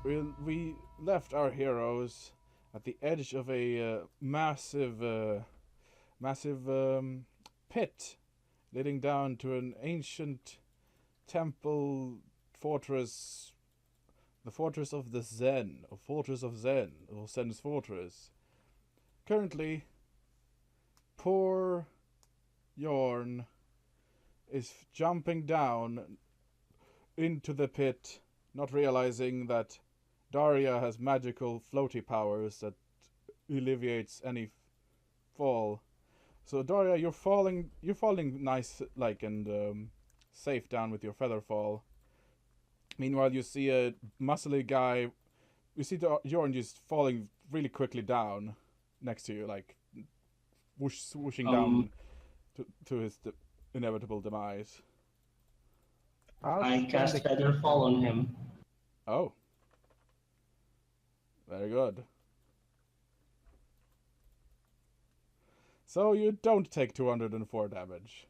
We left our heroes at the edge of a massive pit leading down to an ancient temple fortress, the Fortress of the Zen, or Fortress of Zen, or Zen's Fortress. Currently, poor Yorn is jumping down into the pit, not realizing that Daria has magical floaty powers that alleviates any fall. So Daria, you're falling nice, like, and safe down with your feather fall. Meanwhile, you see a muscly guy. You see Jorn just falling really quickly down next to you, like swooshing Um, down to his inevitable demise. I'll I spend cast the Feather Fall on him. Oh, very good. So you don't take 204 damage.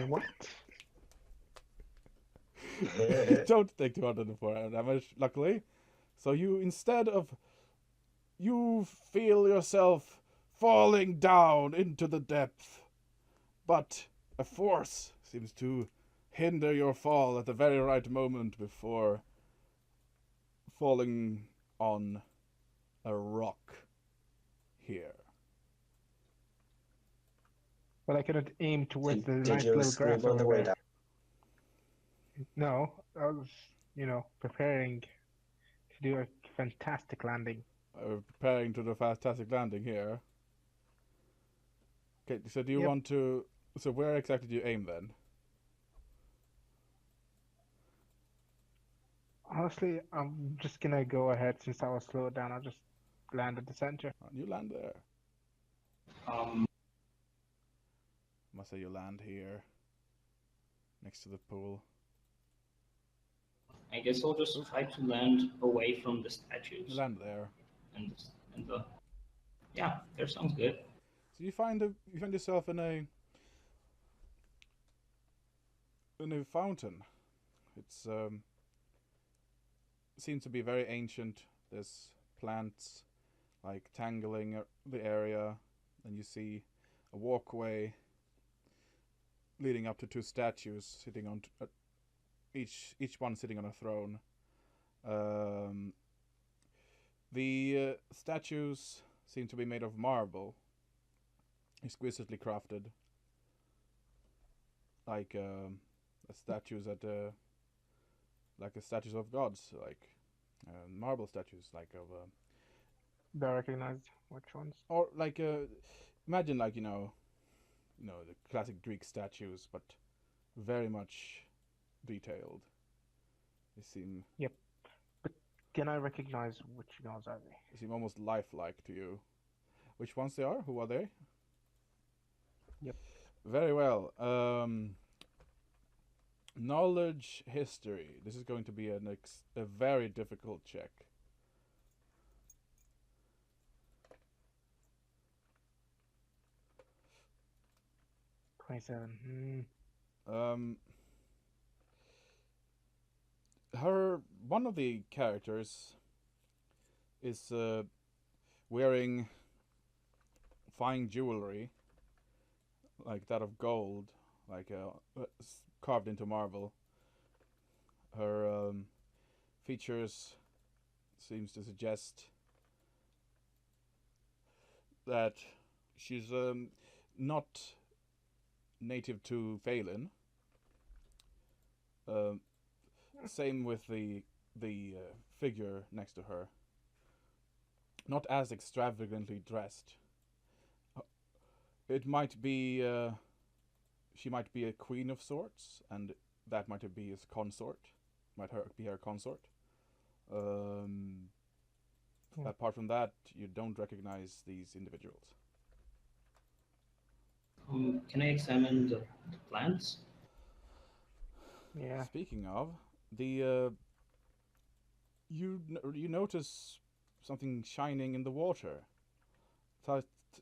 what? You don't take 204 damage, luckily. So you, instead of, you feel yourself falling down into the depth, but a force seems to hinder your fall at the very right moment before falling on a rock here. But I cannot aim towards the Did nice you little scream grass on the over way there. down? No, I was, preparing to do a fantastic landing. Preparing to the fantastic landing here. Okay, so do you Yep. want to... So where exactly do you aim then? Honestly, I'm just gonna go ahead since I was slowed down. I'll just land at the center. You land there. Um, Must say you land here, next to the pool. I guess I'll just try to land away from the statues. You land there. And, and the yeah, that sounds good. So you find yourself in a fountain. It's seems to be very ancient. There's plants like tangling the area, and you see a walkway leading up to two statues sitting on each one sitting on a throne. Um, the statues seem to be made of marble, exquisitely crafted, like statues at like the statues of gods, like marble statues, like of Do I recognize which ones? or like imagine like the classic Greek statues, but very much detailed. They seem Yep. But can I recognize which ones are they? they seem almost lifelike to you. Which ones they are? Who are they? Yep. Very well. Knowledge history. This is going to be a very difficult check. 27. Um, one of the characters is wearing fine jewelry, like that of gold, like carved into marble. Her features seems to suggest that she's not native to Faelin. Same with the figure next to her. Not as extravagantly dressed. It might be she might be a queen of sorts, and that might be his consort. Might be her consort. Apart from that, you don't recognize these individuals. Can I examine the plants? Yeah. Speaking of, the you notice something shining in the water,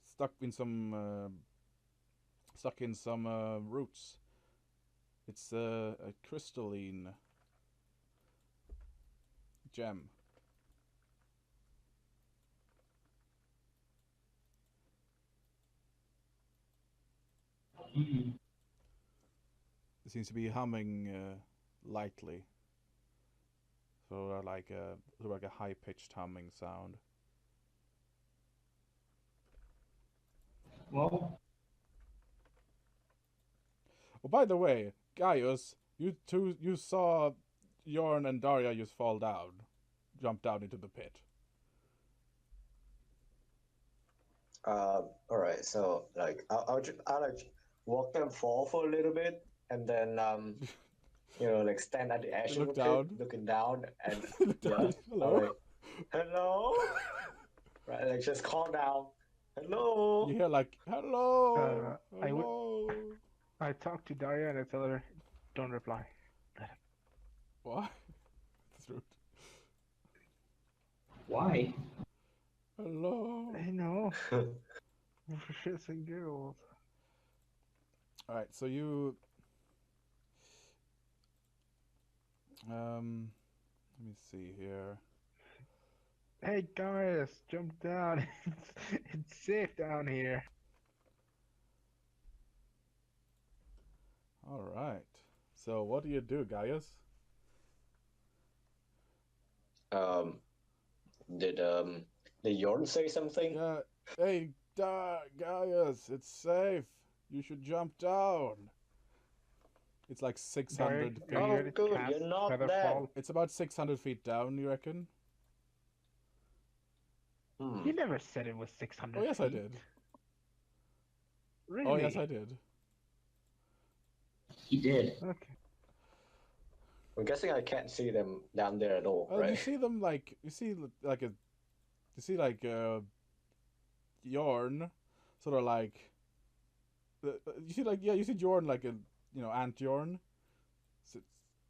stuck in some roots. It's a crystalline gem. Hmm. It seems to be humming lightly. So like a high pitched humming sound. Well, Oh, by the way, Gaius, you saw Jorn and Daria just fall down, jump down into the pit. All right. So like I'll like walk them forward for a little bit, and then like stand at the edge of Look the down. pit, looking down, and Look down. yeah. Hello. All right. Hello. Right. Like just call down. Hello. You hear like hello, I would- hello. I talk to Daria and I tell her, don't reply. What? That's rude. why? Hello. I know. For shits and giggles. All right, so you let me see here. Hey guys, jump down. It's safe down here. All right. So what do you do, Gaius? Did Jorn say something? Yeah. Hey, Gaius, it's safe. You should jump down. It's like 600 feet. Are you Oh, ready to good, cast you're not Featherfall? It's about 600 feet down, you reckon? You never said it was 600 Oh, yes, feet. I did. Really? Oh, yes, I did. He did. Okay. I'm guessing I can't see them down there at all, You right? see them like Yorn, sort of like you see Yorn like a Ant Yorn. It's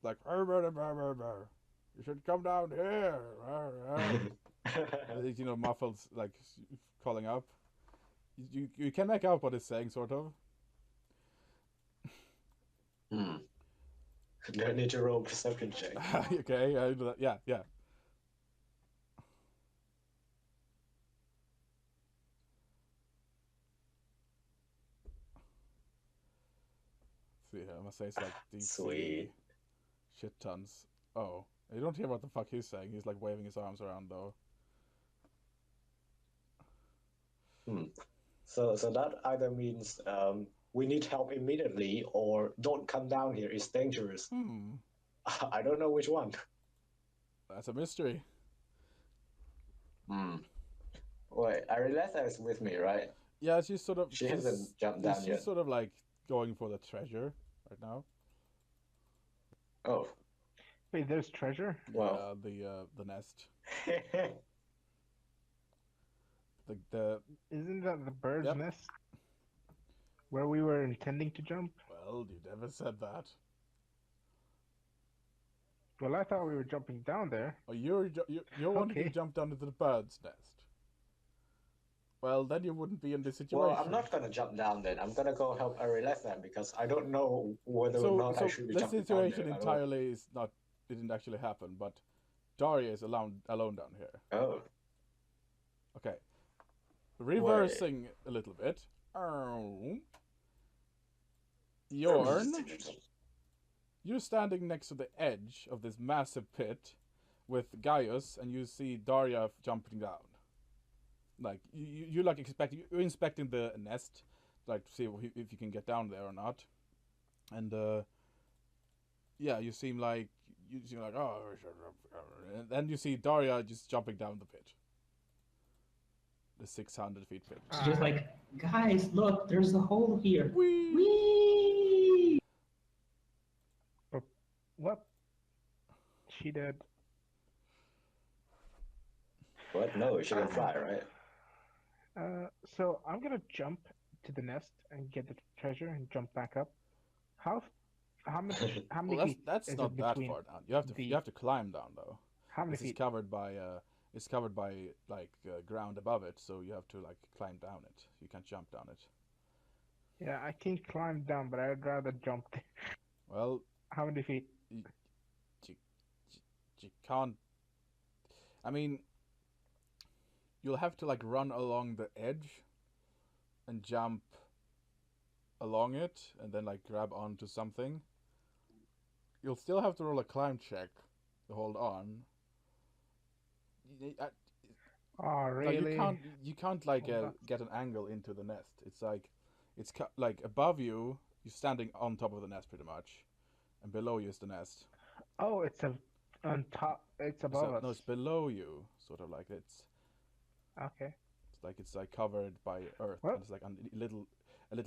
like you should come down here. Muffled like calling up. You can make out what it's saying, sort of. Do I need to roll perception check? Okay, I do that. Yeah. See here, I must say it's like DC Sweet. shit tons. Oh, you don't hear what the fuck he's saying. He's like waving his arms around though. So that either means we need help immediately or don't come down here. It's dangerous. I don't know which one. That's a mystery. Wait, Ariletta is with me, right? Yeah, she's sort of. She hasn't jumped down she's yet. sort of like going for the treasure right now. Oh, Wait, there's treasure? well. The nest. The Isn't that the bird's Yep. nest? Where we were intending to jump? Well, you never said that. Well, I thought we were jumping down there. Oh, you're wanting to Okay. jump down into the bird's nest. Well, then you wouldn't be in this situation. Well, I'm not gonna jump down then. I'm gonna go help Ariletta because I don't know whether or not I should be this jumping down situation there. entirely didn't actually happen, but Daria is alone down here. Oh. Okay. Reversing a little bit. Yorn, you're standing next to the edge of this massive pit with Gaius, and you see Daria jumping down. Like you're like you're inspecting the nest, like to see if you can get down there or not, and you seem like oh, and then you see Daria just jumping down the pit, the 600 feet pit. She's just like, guys, look, there's a hole here. Whee! Whee! What? She did. What? No, she can fly, right? So I'm gonna jump to the nest and get the treasure and jump back up. How much? How many Well, feet? that's is not it that between far down. You have to climb down though. How many This is feet? covered by like ground above it, so you have to like climb down it. You can't jump down it. Yeah, I can climb down, but I'd rather jump. Well, How many feet? you can't I mean, you'll have to like run along the edge and jump along it and then like grab onto something. You'll still have to roll a climb check to hold on. Oh, No, really? you can't like Hold on. get an angle into the nest. It's like like above you, you're standing on top of the nest pretty much, and below you is the nest. Oh, it's on top. It's above So us. no, it's below you, sort of like Okay. it's like covered by earth, Well, and it's like a little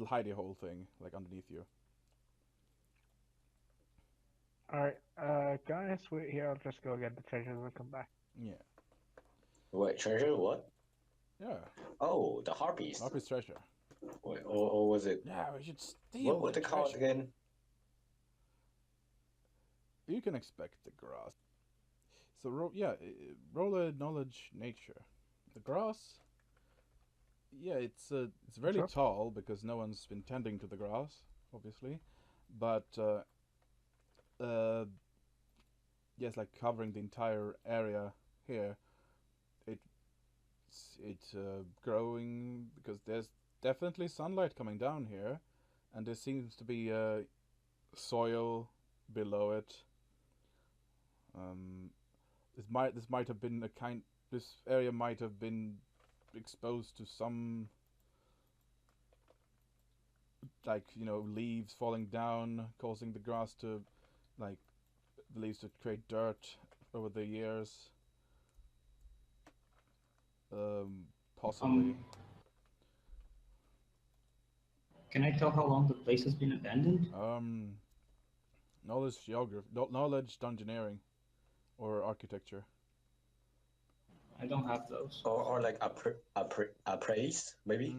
hidey hole thing like underneath you. all right. Guys, wait here. I'll just go get the treasures and come back. Yeah, Wait, treasure? What? yeah. Oh, the harpies. Harpy's treasure. Wait, or was it? Yeah, we should steal What the they call it treasure. again? You can expect the grass. So roll a knowledge nature. The grass. Yeah, it's really Sure. tall because no one's been tending to the grass, obviously, but yes, like covering the entire area here. It's growing because there's definitely sunlight coming down here, and there seems to be soil below it. This might have been this area might have been exposed to some like leaves falling down, causing the grass to like the leaves to create dirt over the years. Possibly. Can I tell how long the place has been abandoned? Knowledge geography, knowledge dungeoneering, or architecture. I don't have those. Or like a praise, maybe?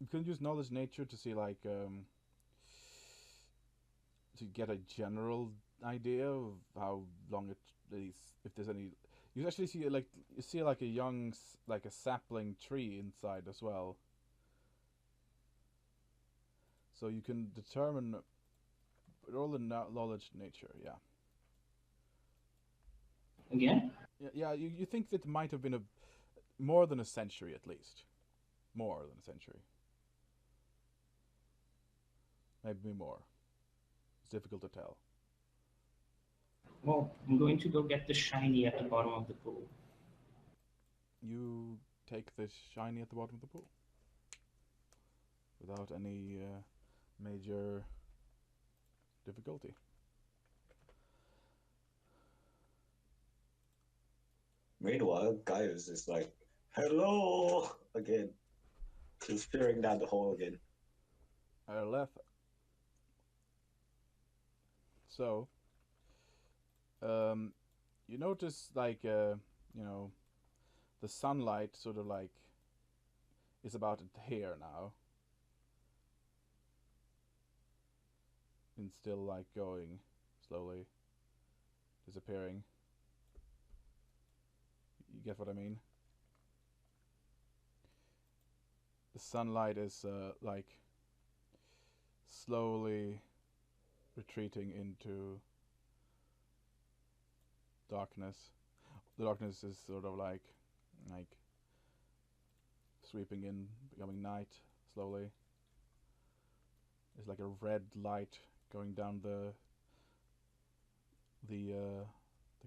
You can use knowledge nature to see like to get a general idea of how long it is. If there's any, you actually see like a young like a sapling tree inside as well. So you can determine roll the knowledge nature. Yeah. Again? Yeah. You think that it might have been more than a century at least. More than a century. Maybe more. It's difficult to tell. Well, I'm going to go get the shiny at the bottom of the pool. You take the shiny at the bottom of the pool. Without any major difficulty. Meanwhile, Gaius is like, hello again. He's peering down the hole again. Left. So, you notice like the sunlight sort of like is about here now, and still like going slowly, disappearing. You get what I mean? The sunlight is like slowly retreating into darkness. The darkness is sort of like sweeping in, becoming night slowly. There's like a red light going down the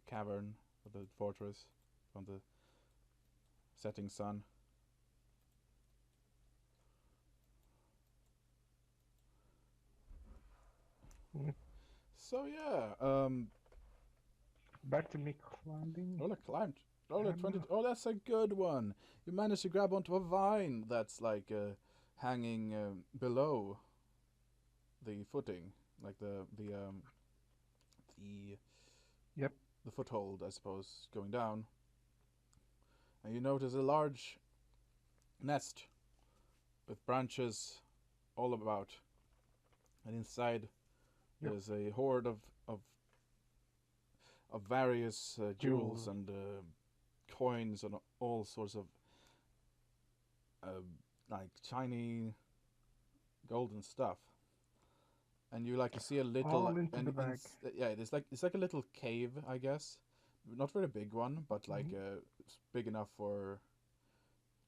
cavern of the fortress from the setting sun. So yeah, Back to me climbing. Roller climbed. Roller 20. Oh, that's a good one. You managed to grab onto a vine that's like hanging below the footing, like Yep. the foothold, I suppose, going down. And you notice a large nest with branches all about, and inside Yep. there's a horde of various jewels and coins and all sorts of like shiny golden stuff. And you like to see a little, All into the bag. yeah, it's like a little cave, I guess. Not very big one, but like it's big enough for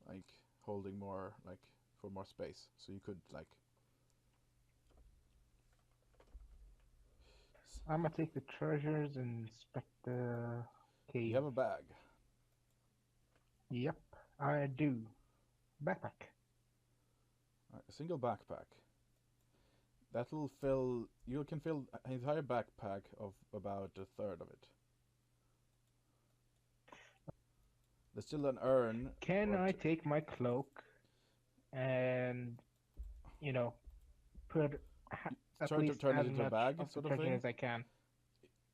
like holding more, like for more space. So you could like. I'm gonna take the treasures and inspect the cave. You have a bag. Yep, I do. Backpack. A single backpack. That'll fill. You can fill an entire backpack of about a third of it. There's still an urn. Can I take my cloak and, you know, put at turn least it as into a much bag, of sort the of treasure thing? as I can?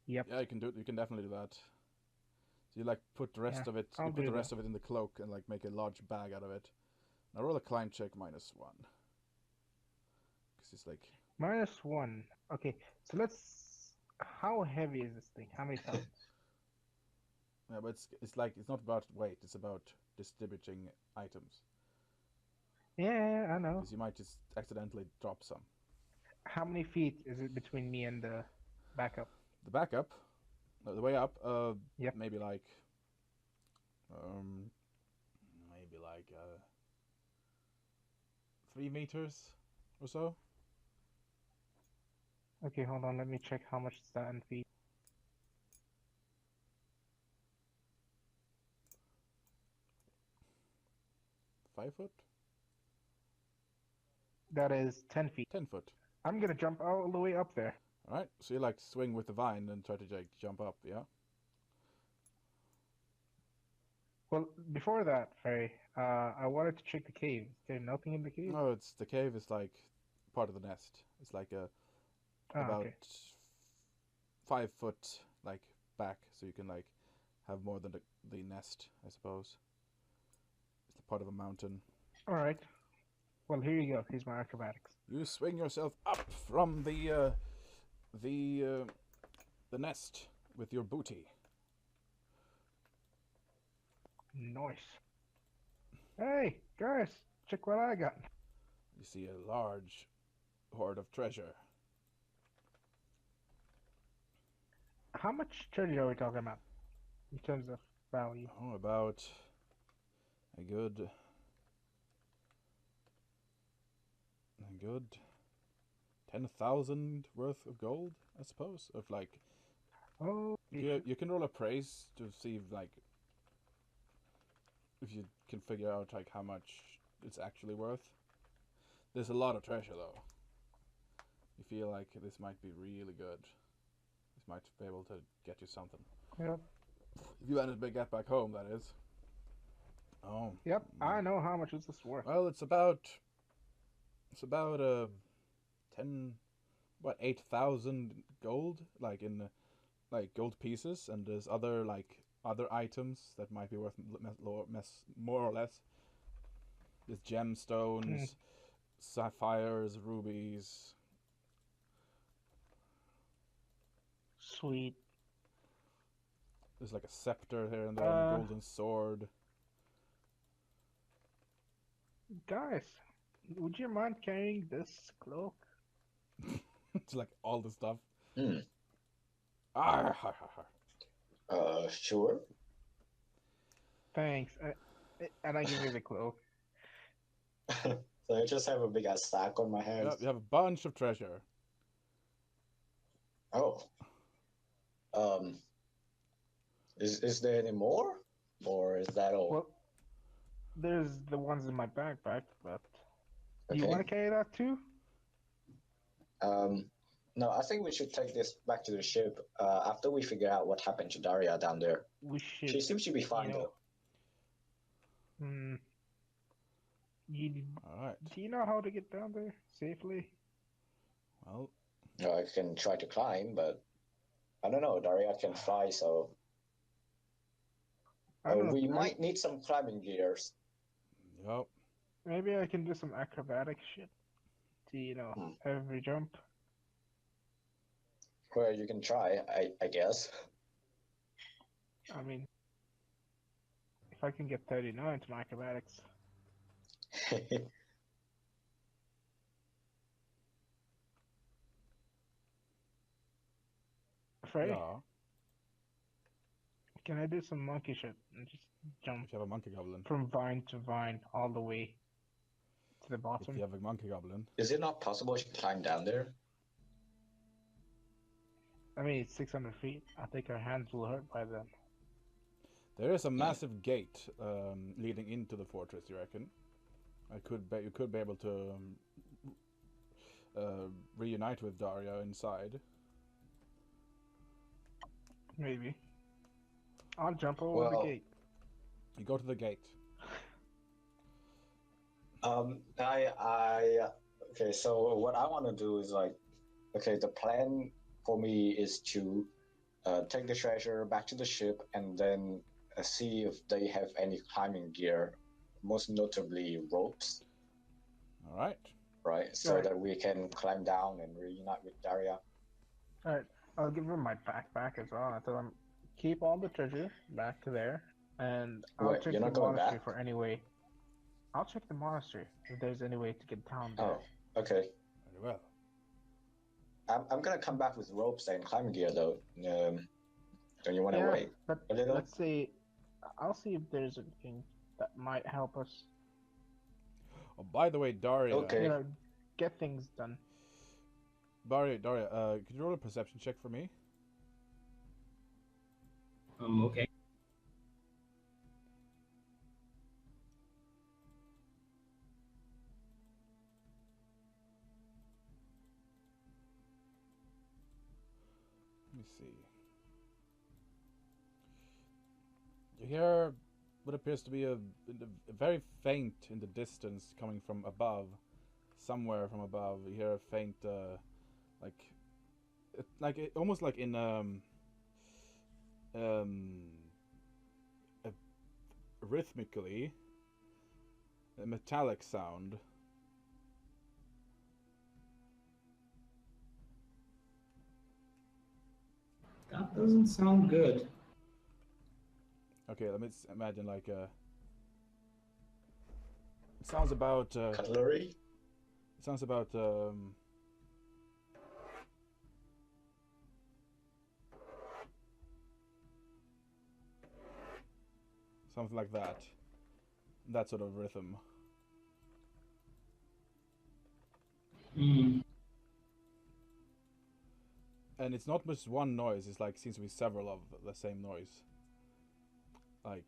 Yep. Yeah, you can do it. You can definitely do that. So you like put the rest of it. I'll You put do the rest that. of it in the cloak and like make a large bag out of it. Now roll a climb check -1. Because it's like -1. Okay, so let's. How heavy is this thing? How many pounds? yeah, but it's like it's not about weight. It's about distributing items. Yeah, I know. Because you might just accidentally drop some. How many feet is it between me and the backup? The backup, the way up, Yep. maybe like, maybe like 3 meters or so. Okay, hold on. Let me check how much is that in feet. Five foot, That is 10 feet. 10 foot. I'm gonna jump all the way up there. All right. So you like swing with the vine and try to like jump up. Yeah. Well, before that, Frey, I wanted to check the cave. Is there nothing in the cave? No, it's the cave is like part of the nest. It's like a about Okay. 5 foot like back, so you can like have more than the nest, I suppose. It's part of a mountain. All right. Well, here you go. Here's my acrobatics. You swing yourself up from the nest with your booty. Nice. Hey, guys, check what I got. You see a large hoard of treasure. How much treasure are we talking about in terms of value? Oh, about a good 10,000 worth of gold, I suppose. Of like, Oh, you can roll a praise to see if you can figure out like how much it's actually worth. There's a lot of treasure though. You feel like this might be really good. This might be able to get you something. Yep. If you manage to get back home, that is. Oh. Yep. I know how much is this worth. Well, it's about 8,000 gold, like in like gold pieces, and there's other items that might be worth more or less. There's gemstones, sapphires, rubies. Sweet. There's like a scepter here and there, and a golden sword. Guys, would you mind carrying this cloak? It's like all the stuff. Sure. Thanks. And I give you the cloak. So I just have a big ass sack on my head. Yeah, you have a bunch of treasure. Oh. Is there any more? Or is that all? Well, there's the ones in my backpack, but do you Okay. want to carry that too? No, I think we should take this back to the ship after we figure out what happened to Daria down there. We should. She seems to be fine though. All right. Do you know how to get down there safely? Well, I can try to climb, but I don't know. Daria can fly, so I don't know. we might need some climbing gears. yep. Maybe I can do some acrobatic shit to, every jump. Well, you can try, I guess. I mean, if I can get 39 to my acrobatics. Frey, Yeah, can I do some monkey shit and just jump if you have a monkey goblin. from vine to vine all the way to the If bottom? you have a monkey goblin. Is it not possible to climb down there? I mean, it's 600 feet. I think our hands will hurt by then. There is a massive gate leading into the fortress, you reckon? You could be able to reunite with Daria inside. Maybe. I'll jump over the Well, gate. You go to the gate. Okay, so what I want to do is like, okay, the plan for me is to take the treasure back to the ship and then see if they have any climbing gear, most notably ropes, All right. right? So Right. that we can climb down and reunite with Daria. Alright, I'll give her my backpack as well. I tell him, keep all the treasure back to there, and I'll Wait, check you're the not going monastery back? for any way. I'll check the monastery if there's any way to get down there. Oh, okay. Very well. I'm gonna come back with ropes and climbing gear though. Don't you want to Yeah, wait but a little? let's see. I'll see if there's anything that might help us, Oh, by the way, Daria. Okay. you know, get things done. Daria, could you roll a perception check for me? Okay. Let me see. You hear what appears to be a very faint in the distance coming from above, somewhere from above. You hear a faint, almost like in rhythmically, a metallic sound. That doesn't sound good. Okay, let me imagine like a. It sounds about. Cutlery? It sounds about. Something like that. That sort of rhythm. Hmm. And it's not just one noise, it's like seems to be several of the same noise. Like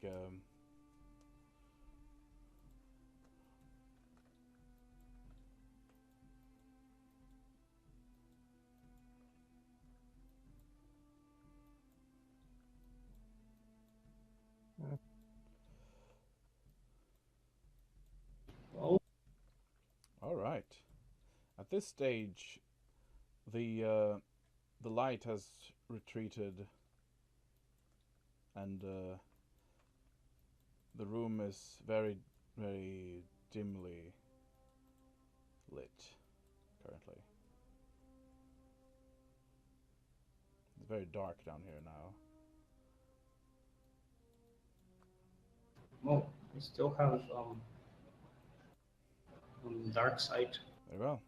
Oh, all right. At this stage, the light has retreated, and the room is very, very dimly lit currently. It's very dark down here now. well, I still have dark side. Very well.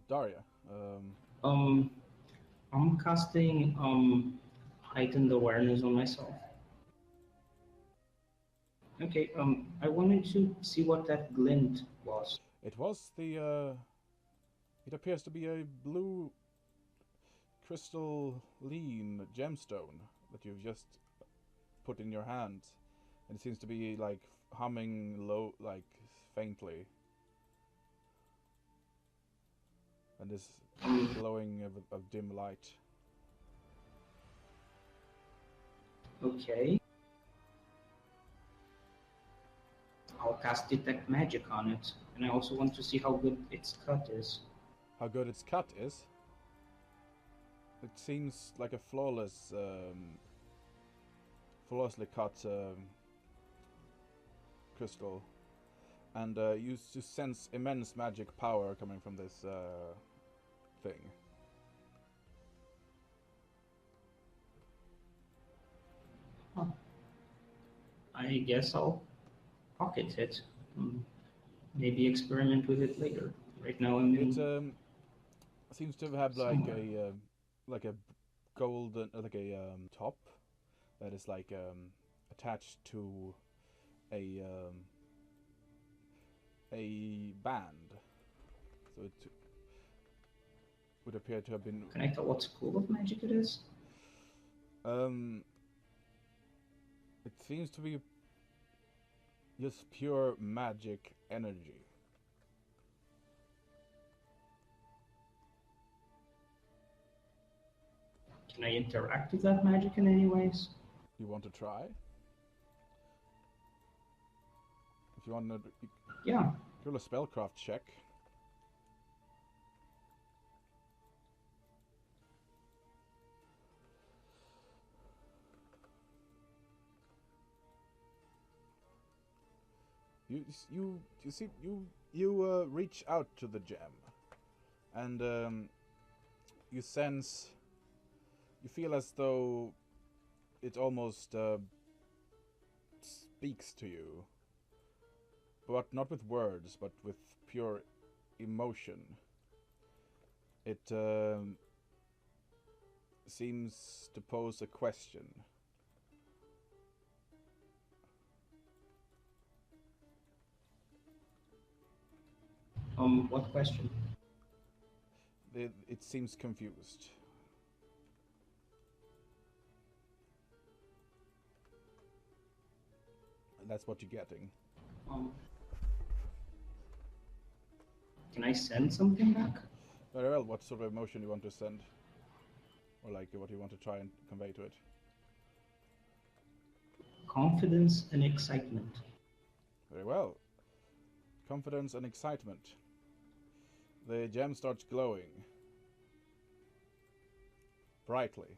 Daria. I'm casting heightened awareness on myself. Okay, I wanted to see what that glint was. It was the. It appears to be a blue crystalline gemstone that you've just put in your hand, and it seems to be like humming low, like faintly, and is glowing of dim light. Okay. I'll cast Detect Magic on it, and I also want to see how good its cut is. How good its cut is. It seems like a flawlessly cut crystal, and you sense immense magic power coming from this thing. Huh. I guess I'll pocket it. Maybe experiment with it later. Right now I'm It in seems to have like somewhere. like a golden, like a top that is like attached to a band. So it would appear to have been. Can I tell what school of magic it is? It seems to be just pure magic energy. Can I interact with that magic in any ways? You want to try? If you want to, Yeah. roll a spellcraft check. You see you reach out to the gem, and you sense, you feel as though it almost speaks to you, but not with words, but with pure emotion. It seems to pose a question. What question? It seems confused. And that's what you're getting. Can I send something back? Very well, what sort of emotion you want to send? Or like what you want to try and convey to it? Confidence and excitement. Very well. Confidence and excitement. The gem starts glowing brightly.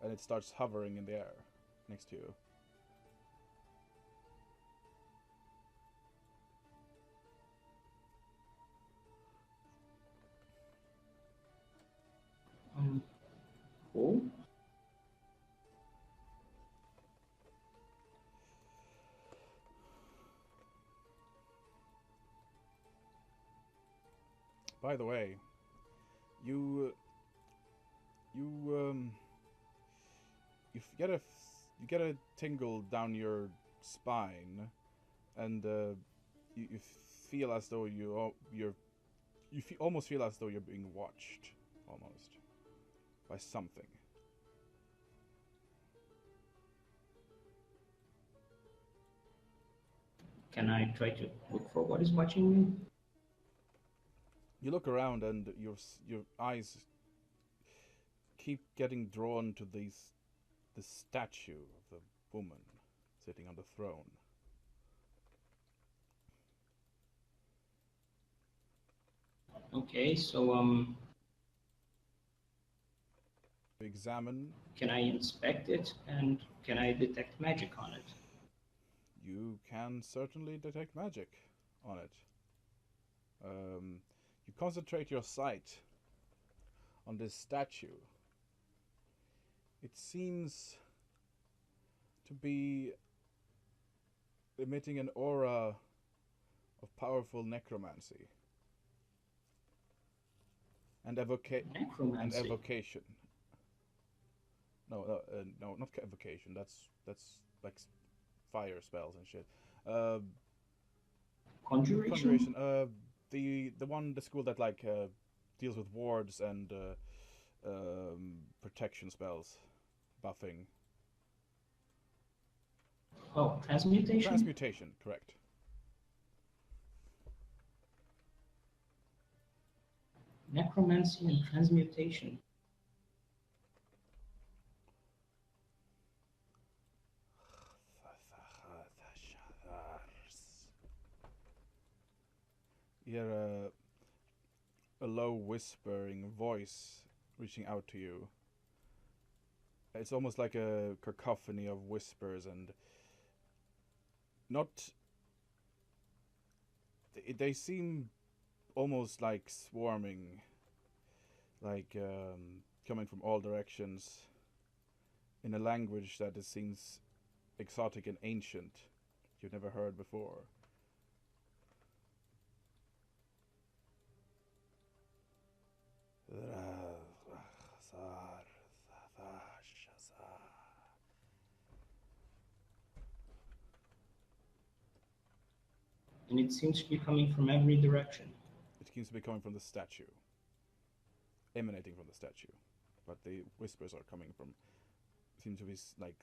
And it starts hovering in the air next to you. Cool. By the way, you get a tingle down your spine, and you feel as though almost feel as though you're being watched, almost, by something. Can I try to look for what is watching me? You look around, and your eyes keep getting drawn to the statue of the woman sitting on the throne. Okay, so You examine. can I inspect it and can I detect magic on it? You can certainly detect magic on it. You concentrate your sight on this statue. It seems to be emitting an aura of powerful necromancy and Necromancy. evocation. No, not evocation. That's like fire spells and shit. Conjuration? Conjuration. The school that like deals with wards and protection spells, buffing. Oh, transmutation? Transmutation, correct. Necromancy and transmutation. You hear a low whispering voice reaching out to you. It's almost like a cacophony of whispers, and not. They seem almost like swarming, like coming from all directions, in a language that it seems exotic and ancient, you've never heard before. And it seems to be coming from every direction. It seems to be coming from the statue. Emanating from the statue. But the whispers are coming from... seem to be like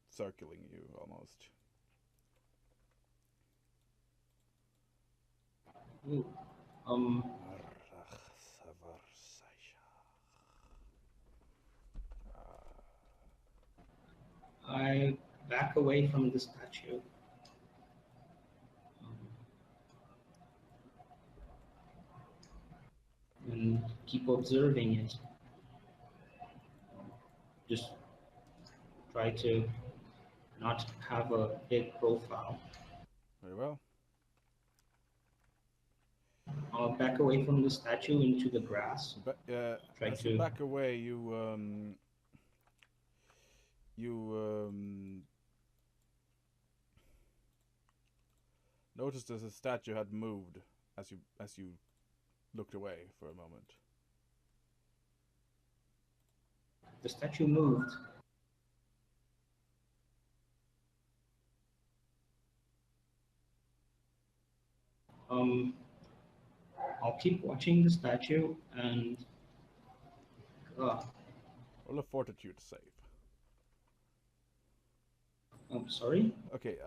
circling you almost. Ooh. I back away from the statue. And keep observing it. Just try to not have a big profile. Very well. I'll back away from the statue into the grass. But Try as to- you back away, you noticed that the statue had moved as you looked away for a moment. The statue moved. I'll keep watching the statue and Roll a fortitude save. I'm sorry. Okay.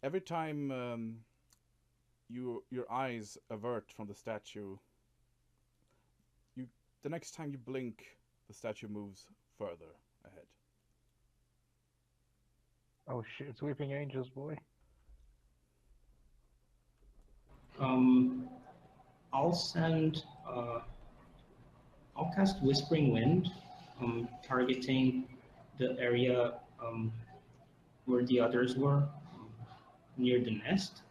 Every time your eyes avert from the statue, the next time you blink, the statue moves further ahead. Oh shit, it's Weeping Angels, boy. I'll send. I'll cast Whispering Wind, targeting the area where the others were, near the nest,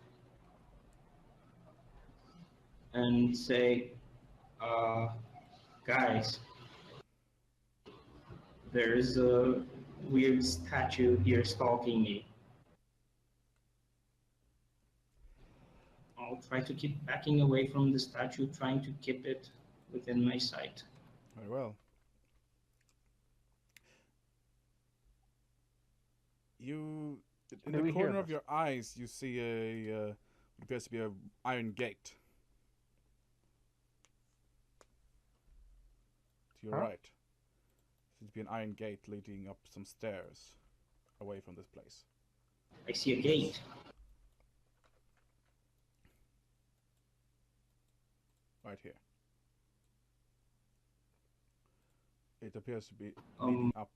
and say, guys, there's a weird statue here stalking me. I'll try to keep backing away from the statue, trying to keep it within my sight. Very well. In Do the we hear corner of this? your eyes, you see what appears to be an iron gate. To your Huh? right. Seems to be an iron gate leading up some stairs away from this place. I see a gate. Right here. It appears to be leading up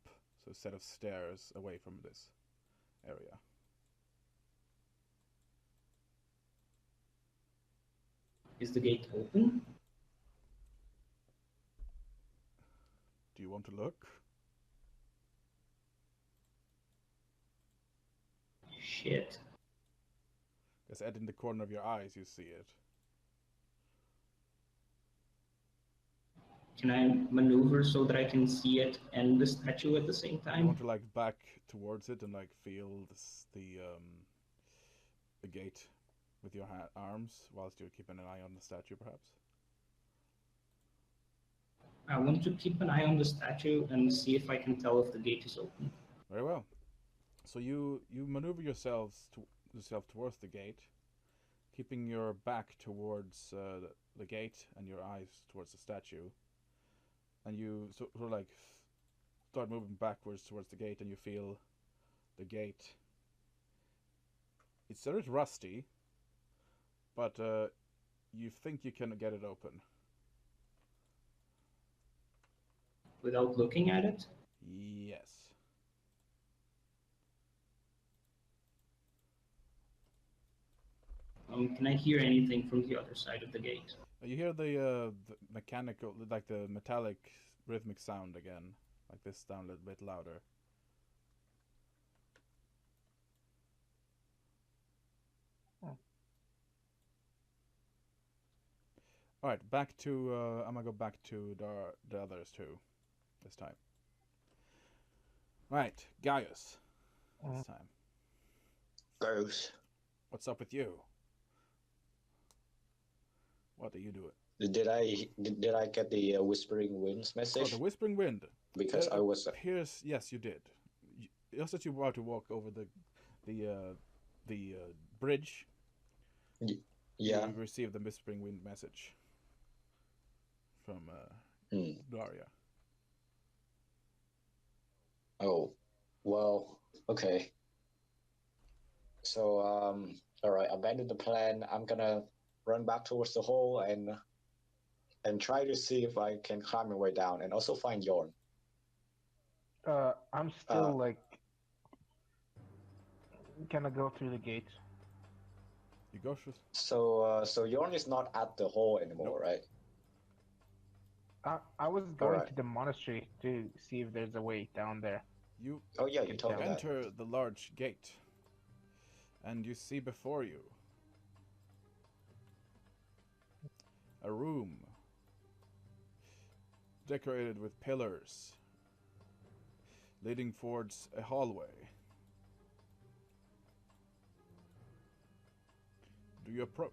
a set of stairs away from this area. Is the gate open? Do you want to look? Shit. Because in the corner of your eyes you see it. Can I maneuver so that I can see it and the statue at the same You time? want to like back towards it and like feel the gate with your arms whilst you're keeping an eye on the statue, perhaps? I want to keep an eye on the statue and see if I can tell if the gate is open. Very well. So you maneuver yourself towards the gate, keeping your back towards the gate and your eyes towards the statue, and you sort of like start moving backwards towards the gate, and you feel the gate. It's a bit rusty, but you think you can get it open. Without looking at it? Yes. Can I hear anything from the other side of the gate? You hear the mechanical, like the metallic rhythmic sound again, like this down a little bit louder. Oh. All right, back to I'm gonna go back to the others too, this time. Right, Gaius. This time. Goes. What's up with you? What are you doing? Did I get the Whispering Winds Oh, message? the Whispering Wind. Because I was Here's yes, you did. Just as you were about to walk over the bridge, yeah. you received the Whispering Wind message from Daria. Oh, well, okay. So all right, abandon the plan. I'm gonna run back towards the hole and try to see if I can climb my way down and also find Yorn. I'm still like gonna go through the gate. You go through. So Yorn is not at the hole anymore, Nope. right? I was going Alright. to the monastery to see if there's a way down there. You Oh yeah, you told me that. enter the large gate, and you see before you a room decorated with pillars leading towards a hallway. Do you approach?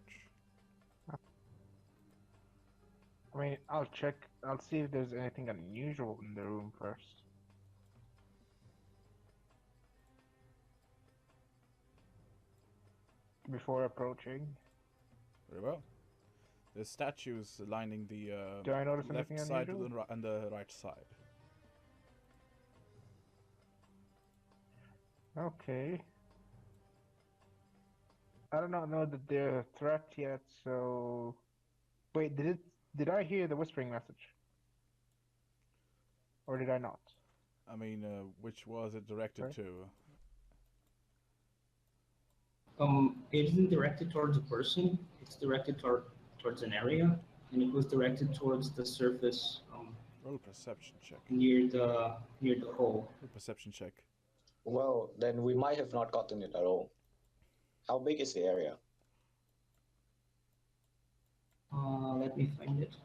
I mean, I'll check. I'll see if there's anything unusual in the room first. Before approaching. Very well. There's statues lining the Do I notice left anything side unusual? and the right side. Okay. I do not know that they're a threat yet, so... Wait, did I hear the whispering message? Or did I not? I mean, which was it directed Sorry? to? It isn't directed towards a person. It's directed towards an area, and it was directed towards the surface Roll a perception check. near the hole. Roll a perception check. Well, then we might have not gotten it at all. How big is the area? Let me find it.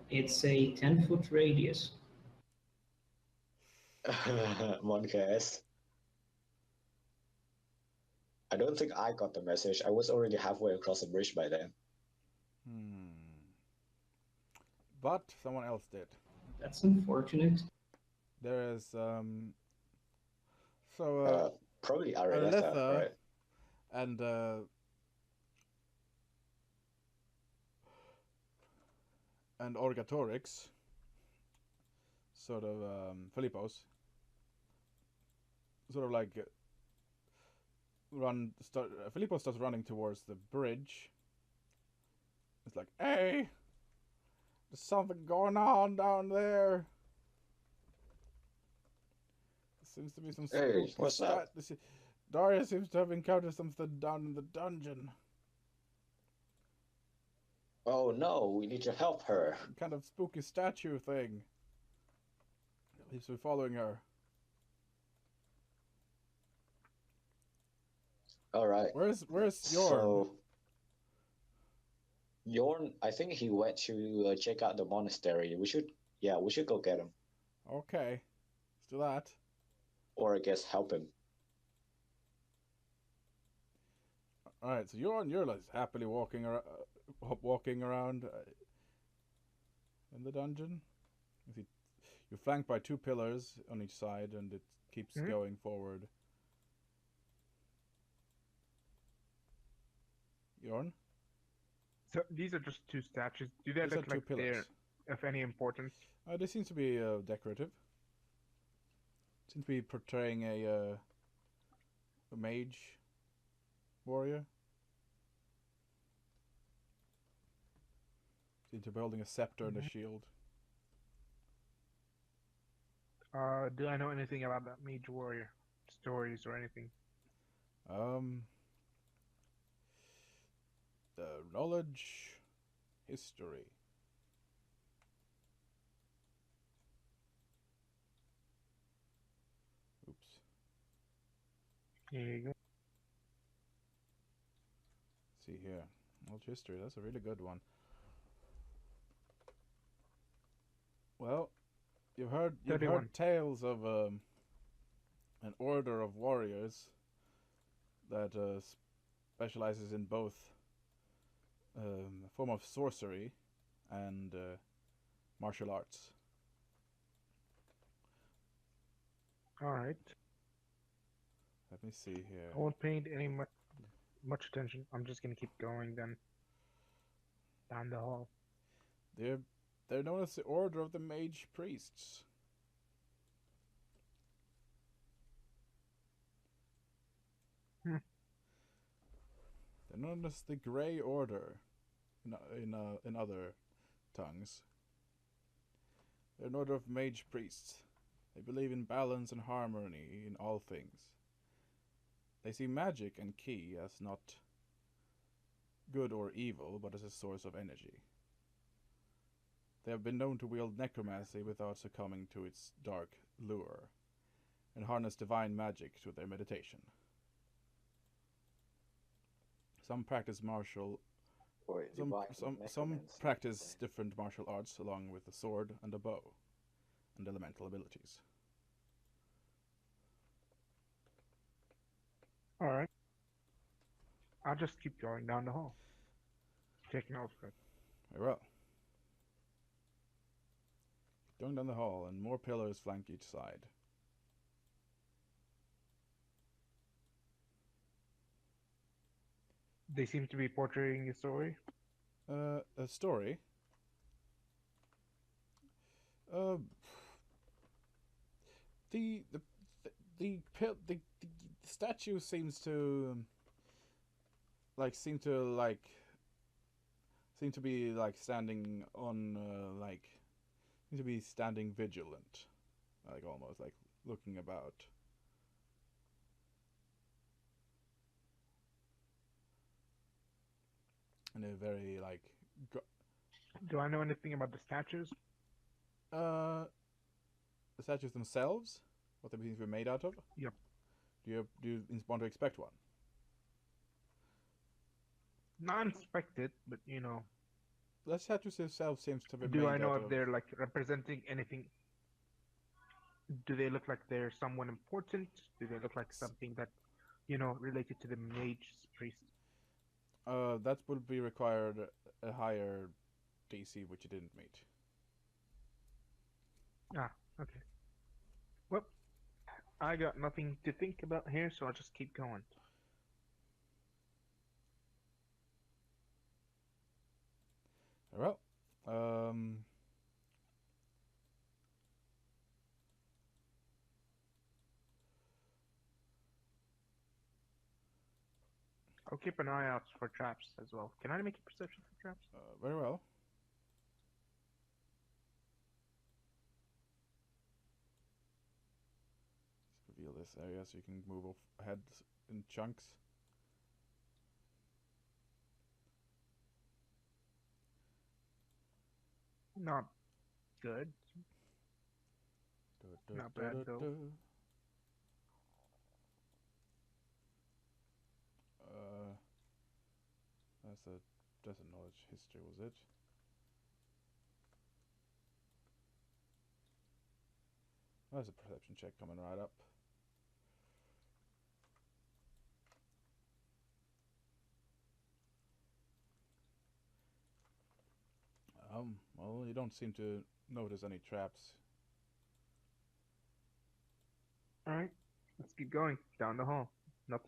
It's a 10-foot radius. Moncast. I don't think I got the message. I was already halfway across the bridge by then. But someone else did. That's unfortunate. There is Probably Aretha, Aretha right? and Orgatorix, sort of Philippos, sort of like Filippo starts running towards the bridge. It's like, hey, there's something going on down there. There seems to be some Hey, spooky what's up? Daria seems to have encountered something down in the dungeon. Oh no, we need to help her. Some kind of spooky statue thing. He's been following her. All right. Where's Yorn? So Yorn, I think he went to check out the monastery. We should go get him, Okay, let's do that. or I guess help him. All right, so you're like happily walking around in the dungeon. You're flanked by two pillars on each side, and it keeps going forward. Yorn? So these are just two statues. Do they These are look two like they're pillars. of any importance? They seem to be decorative. Seem to be portraying a mage warrior. Seem to be holding a scepter and a shield. Do I know anything about that mage warrior? Stories or anything? Knowledge, history. Oops. Here you go. Let's see here. Knowledge, history. That's a really good one. Well, you've heard 31. tales of an order of warriors that specializes in both a form of sorcery and martial arts. All right. Let me see here. I won't pay any much attention. I'm just gonna keep going then. Down the hall. They're known as the Order of the Mage Priests. Hmm. They're known as the Grey Order in other tongues. They're an order of mage priests. They believe in balance and harmony in all things. They see magic and ki as not good or evil, but as a source of energy. They have been known to wield necromancy without succumbing to its dark lure, and harness divine magic to their meditation. Some practice some practice different martial arts along with a sword and a bow, and elemental abilities. All right. I'll just keep going down the hall. Taking notes, good. Very well. Going down the hall, and more pillars flank each side. They seem to be portraying a story. A story. The statue seems to seem to be standing on seem to be standing vigilant, almost looking about. In a very Do I know anything about the statues? the statues themselves, what they seem to be made out of. Yep. Do you want to expect one? Not inspected, but you know. The statues themselves seems to be Do made I know out if of. they're representing anything? Do they look like they're someone important? Do they look like something that, related to the mage priest? That would be required a higher DC, which you didn't meet. Ah, okay. Well, I got nothing to think about here, so I'll just keep going. Well, I'll keep an eye out for traps as well. Can I make a perception for traps? very well. Let's reveal this area so you can move ahead in chunks. Not good. Not bad, though. That's a knowledge history, was it? There's a perception check coming right up. Well, you don't seem to notice any traps. Alright, let's keep going down the hall.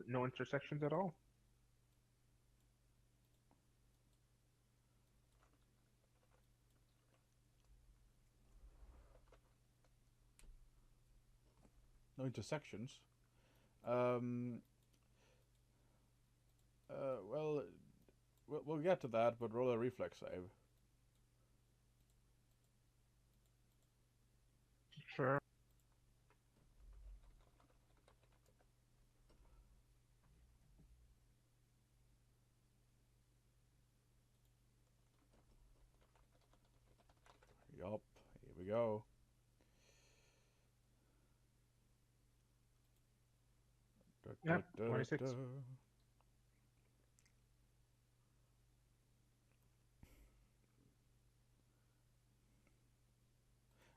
No intersections at all. No intersections. Well, we'll get to that, but roll a reflex save. Sure. Yup, here we go. Yeah, 26.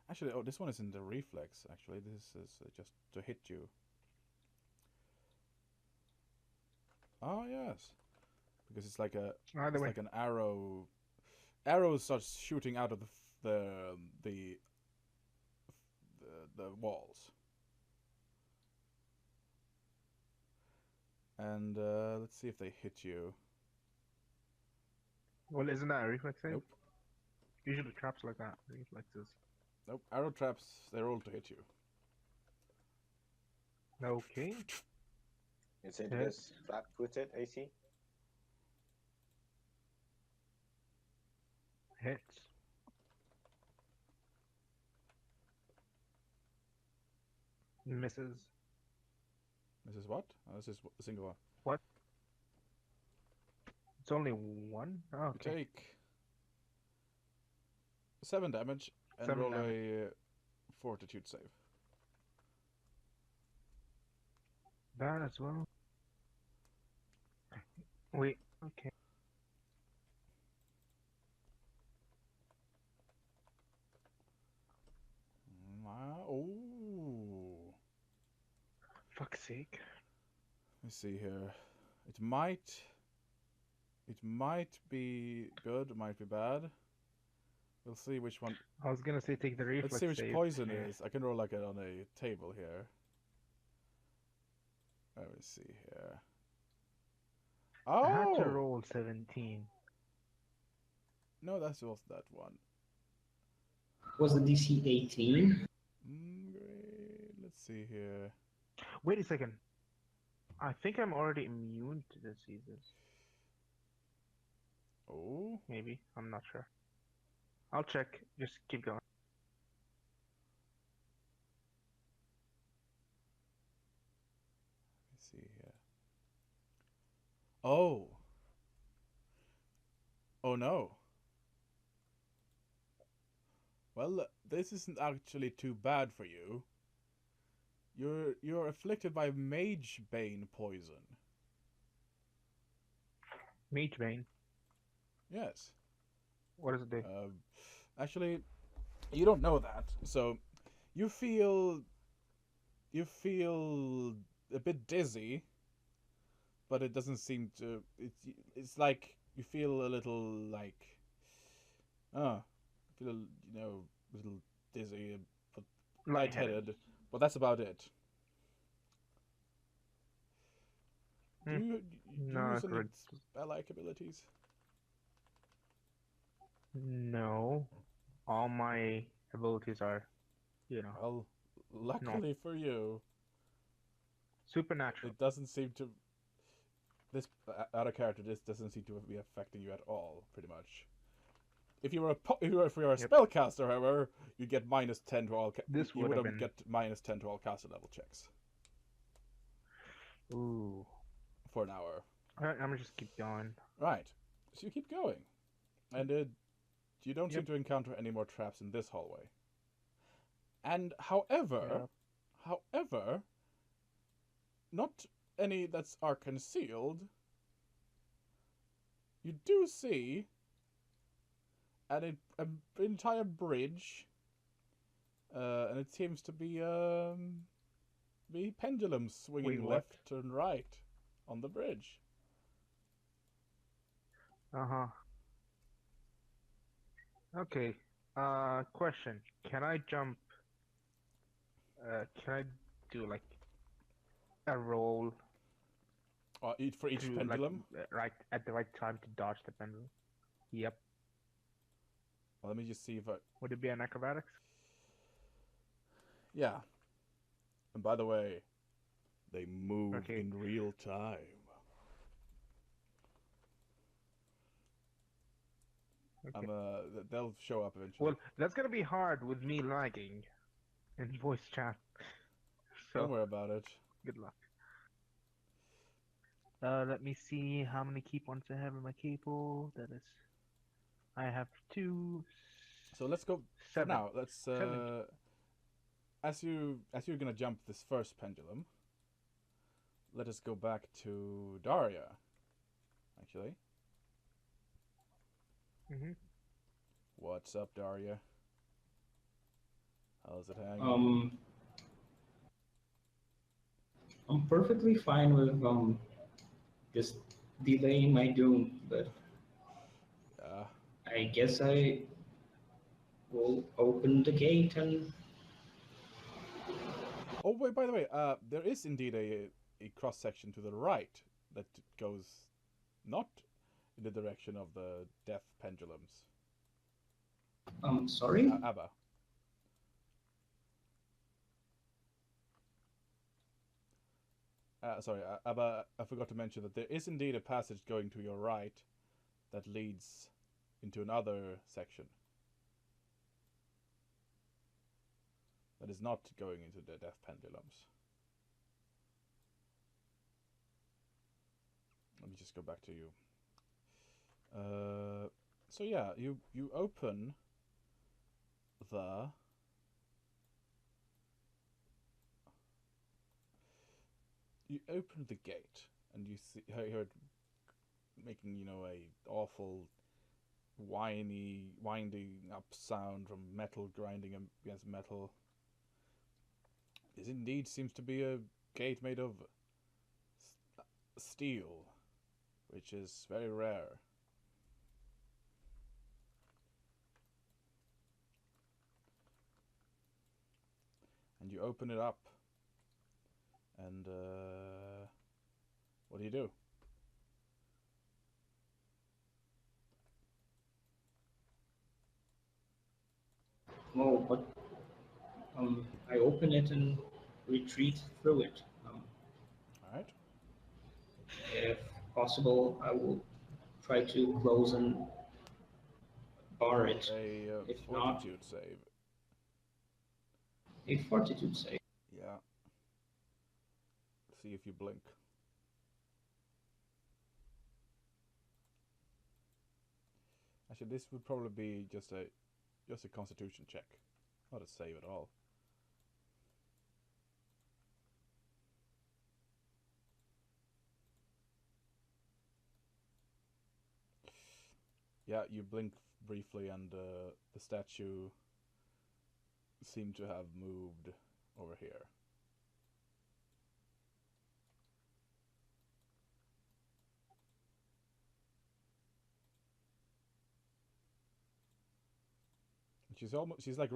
Actually, this one isn't a reflex, actually. This is just to hit you. Oh yes, because it's like a Either it's way. like an arrow. Arrows starts shooting out of the the walls. And let's see if they hit you. Well, isn't that a reflex save? Nope. Usually traps like that. Reflexes. Nope. Arrow traps, they roll to hit you. Okay. Is it Hit. with flat-footed AC? Hits. Misses. This is what? Oh, this is a single one. What? It's only one? Oh, You okay. take 7 damage and 7 roll damage. a fortitude save. That as well. Wait, okay. Oh. Fuck's sake. Let's see here. It might be good, it might be bad. We'll see which one. I was gonna say take the reflex Let's see which save. poison Yeah. is. I can roll like it on a table here. Let me see here. I had to Oh roll 17. no, that was that one. Was the DC 18? Great. Let's see here. Wait a second. I think I'm already immune to diseases. Oh, Maybe. I'm not sure. I'll check. Just keep going. let's see here. Oh. Oh no. Well, this isn't actually too bad for you. You're afflicted by mage bane poison. Mage Bane. Yes. What does it do? Actually, you don't know that. So, you feel a bit dizzy, but it doesn't seem to. It's like you feel a little like, feel a little dizzy, but lightheaded. But that's about it. Do Hmm. you No, use any correct. spell-like abilities? No. All my abilities are, Well, luckily for you, supernatural. it doesn't seem to. This out of character, this doesn't seem to be affecting you at all. Pretty much. If you were a Yep. spellcaster, however, you'd get -10 to all. This You would would have have been. get -10 to all caster level checks Ooh. for an hour. Alright, I'm gonna just keep going. Right. So you keep going, and you don't seem Yep. to encounter any more traps in this hallway. And however, not any that are concealed. You do see an entire bridge, and it seems to be pendulums swinging Wait, what? left and right on the bridge. Uh-huh. Okay. Question. Can I jump? Can I do like a roll For each to pendulum. right at the right time to dodge the pendulum? Yep. Well, let me just see if I. Would it be an acrobatics? Yeah. And by the way, they move Okay. in real time. Okay. They'll show up eventually. Well, that's gonna be hard with me lagging in voice chat. Don't So worry about it. good luck. Let me see how many key points I have in my cable. That is, I have 2. So let's go 7. for now. Let's 7. as you're gonna jump this first pendulum. Let us go back to Daria. Actually, Mhm. what's up, Daria? How's it hanging? I'm perfectly fine with just delaying my doom, but Yeah. I guess I will open the gate and Oh wait, by the way, there is indeed a cross section to the right that goes not in the direction of the death pendulums. sorry. Abba. Sorry, Abba, I forgot to mention that there is indeed a passage going to your right that leads into another section. That is not going into the death pendulums. Let me just go back to you. So yeah, you open the gate and you see hear it making, you know, a awful winding up sound from metal grinding against metal. This indeed seems to be a gate made of steel, which is very rare. And you open it up, and what do you do? Oh, but I open it and retreat through it. All right. If possible, I will try to close and bar Roll it. a If not, fortitude save. a fortitude save. Yeah. See if you blink. Actually, this would probably be just a constitution check, not a save at all. Yeah, you blink briefly, and the statue seemed to have moved over here. She's like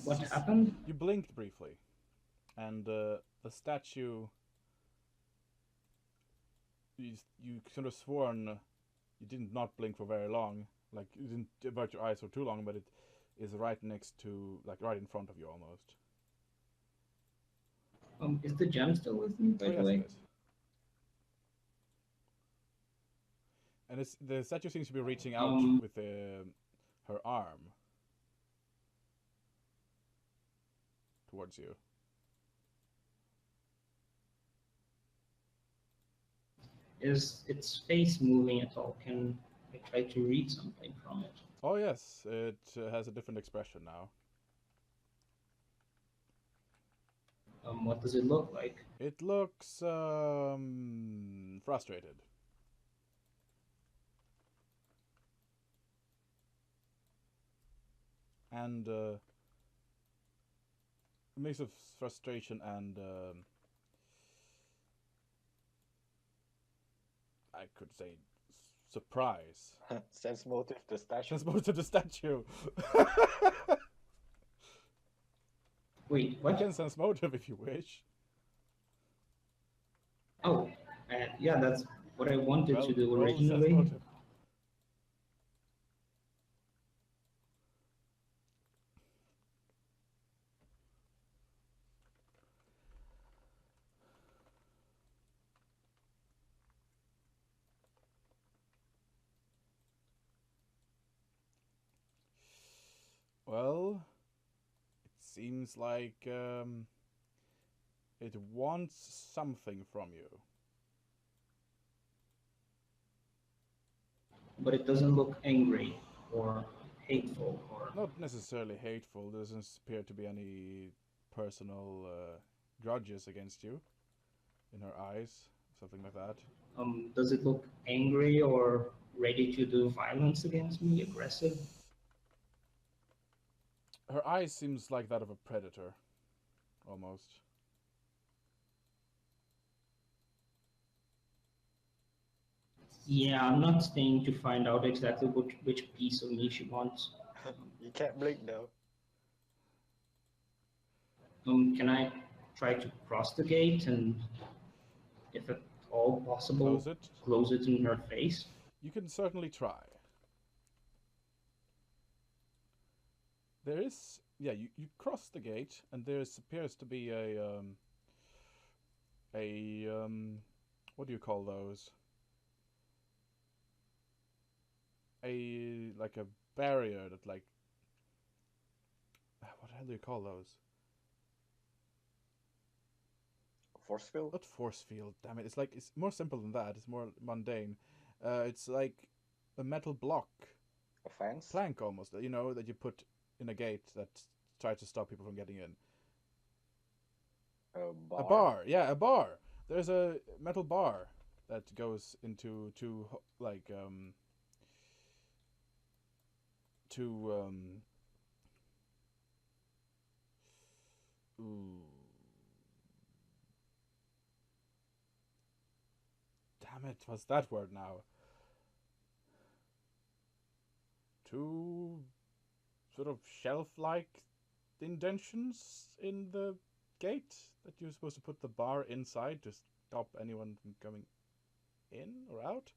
What happened? you blinked briefly, and the statue, you sort of sworn you did not blink for very long, like you didn't avert your eyes for too long, but it is right next to, like right in front of you almost. Is the gem still with me, by Oh the yes, way? it is. And the statue seems to be reaching out with her arm towards you. Is its face moving at all? Can I try to read something from it? Oh yes, it has a different expression now. What does it look like? It looks frustrated. And a mix of frustration and I could say surprise. Sense motive the statue. Sense motive to the statue. Wait, You what? can sense motive if you wish. Oh, yeah, that's what I wanted Well, to do roll sense originally. motive. Well, it seems like it wants something from you. But it doesn't look angry or hateful or Not necessarily hateful. There doesn't appear to be any personal grudges against you in her eyes, something like that. does it look angry or ready to do violence against me, aggressive? Her eyes seems like that of a predator, almost. Yeah, I'm not staying to find out exactly which piece of me she wants. You can't blink though. Can I try to cross the gate and, if at all Close possible, it. close it in her face? You can certainly try. There is, yeah, you cross the gate, and there appears to be what do you call those? Like a barrier that like, what the hell do you call those? Force field? Not force field, damn it. It's like, it's more simple than that. It's more mundane. It's like a metal block, A fence? plank almost, you know, that you put in a gate that tries to stop people from getting in. A bar? A bar, yeah, a bar. There's a metal bar that goes into two ooh, damn it, what's that word now? Two sort of shelf-like indentions in the gate that you're supposed to put the bar inside to stop anyone from coming in or out.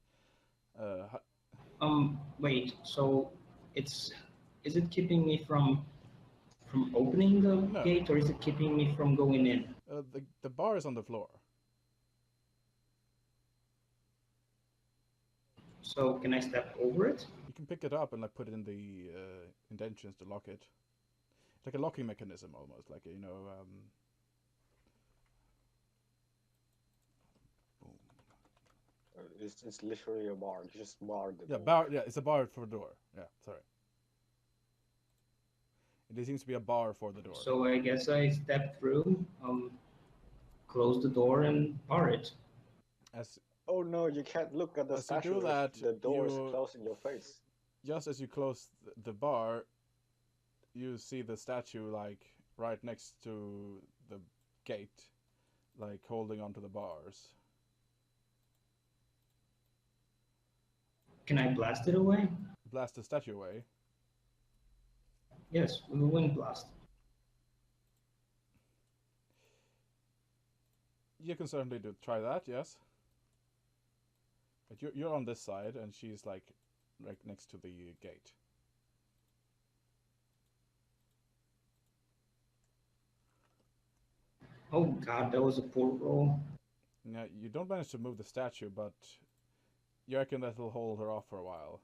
Wait. So it's is it keeping me from opening the No. gate, or is it keeping me from going in? The bar is on the floor. So can I step over it? You can pick it up and like put it in the indentions to lock it. It's like a locking mechanism almost, like boom. It's literally a bar. You just bar the Yeah, door. bar. Yeah, it's a bar for a door. Yeah, sorry. It seems to be a bar for the door. So I guess I step through, close the door, and bar it. As Oh no, you can't look at the As you statue do that, if the door is you- closed in your face. just as you close the bar, you see the statue like right next to the gate, like holding onto the bars. Can I blast it away? Blast the statue away. Yes, with a wind blast. You can certainly try that, yes. But you're on this side, and she's like right next to the gate. Oh God, that was a poor roll. Now you don't manage to move the statue, but you reckon that'll hold her off for a while.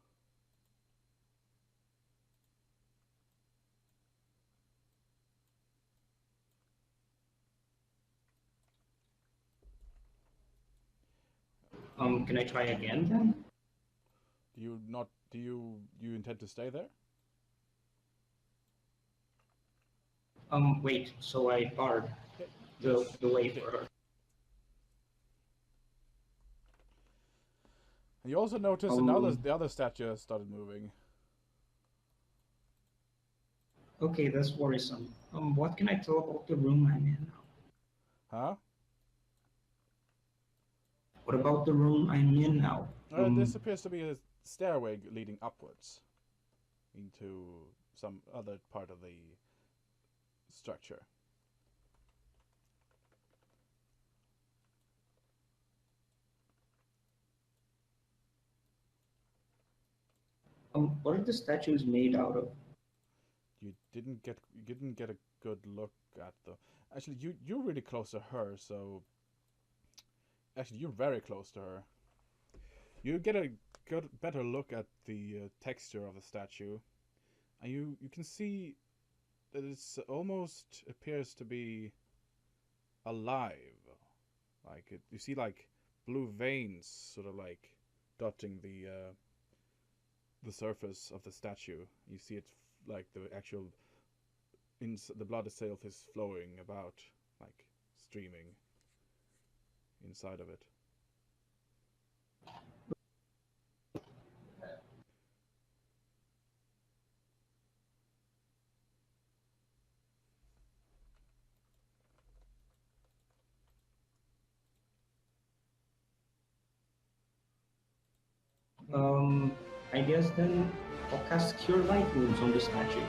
Can I try again then? Do you intend to stay there? Wait. So I barred Yes, the way you did. for her. And you also notice the other statue has started moving. Okay, that's worrisome. What can I tell about the room I'm in now? Huh? What about the room I'm in now? This appears to be a stairway leading upwards into some other part of the structure. What are the statues made out of? You didn't get a good look at the. Actually, you're really close to her, so. Actually, you're very close to her. You get a good, better look at the texture of the statue, and you can see that it's almost appears to be alive. Like you see like blue veins, sort of like dotting the surface of the statue. You see it like the actual the blood itself is flowing about, like streaming inside of it. I guess then I'll cast Cure Light Wounds on this magic.